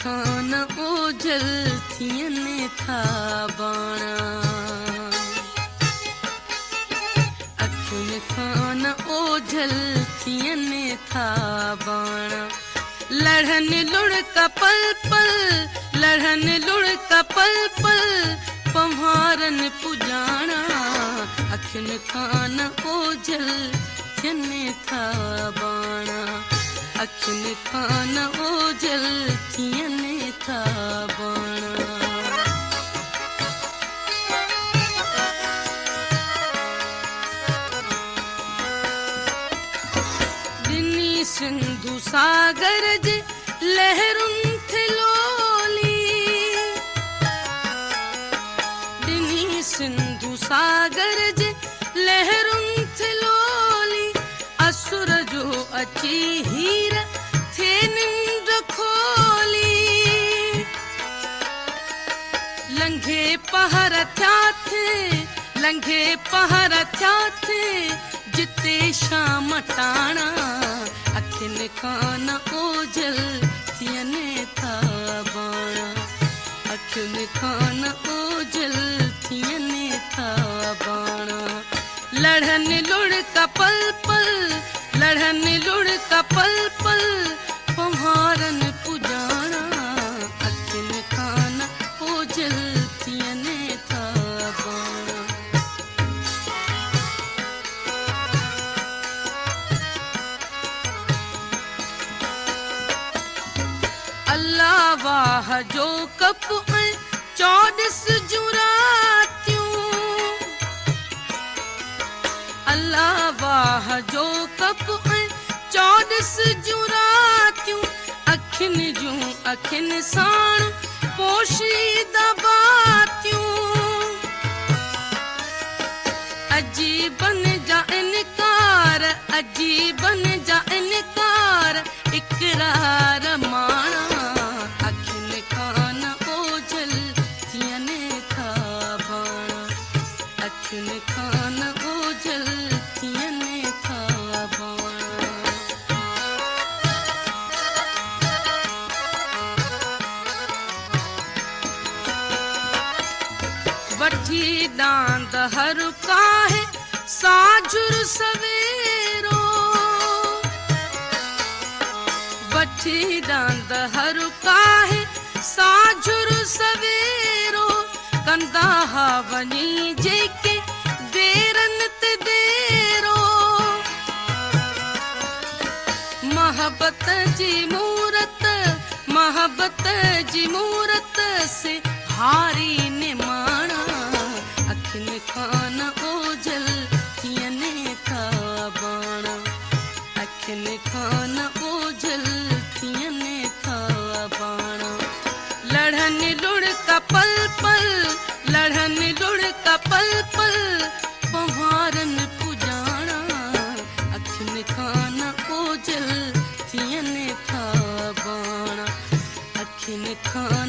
खान ओझल थियनि था बाणा अखियुनि खान ओझल थियनि था बाणा लड़नि लुड़का पल पल लड़नि लुड़का पल पल पम्हारनि पुॼाणा अखियुनि खान ओझल थियनि था बाणा अखियुनि खान ओझल थियनि था बाणा ॾिनी सिंधु सागर जे लहरुनि थे लोली ॾिनी सिंधु सागर जे लहरुनि थे लोली असुर जो अची हीर थे निंड खोली लंघे पहर थिया थे लंघे पहर थिया थे जिते शाम टाणा अखियुनि खान ओझल थियनि था बाणा अखियुनि खान ओझल थियनि था बाणा लड़नि लुड़का पल पल लड़नि लुड़का पल पल पम्हारनि पुॼाणा अखियुनि खान ओझल थियनि था बाणा अल्लाह वाह जो कप ऐं 24 जूं रातियूं अल्लाह वाह जो कप ऐं 24 जूं रातियूं अखियुनि जूं अखियुनि साण पोशीदा बातियूं अजीबनि जा इनकार अजीबनि जा इनकार इकरार माणा अखियुनि खान ओझल थियनि था बाणा अखियुनि खान ओझल थियनि था बाणा वठी डांद हर काहे साझुर सवेरो वठी डांद हर काहे साझुर सवेरो कंदा हा वञी जेके देरनि ते देरो मोहब्बत जी मूरत से हारी ने माणा अखियुनि खान ओझल थियनि था बाणा अखियुनि खान ओझल थियनि था बाणा लड़नि लुड़का पल पल लड़नि लुड़का पल पल पम्हारनि पुॼाणा अखियुनि खान ओझल थियनि था बाणा अखियुनि खान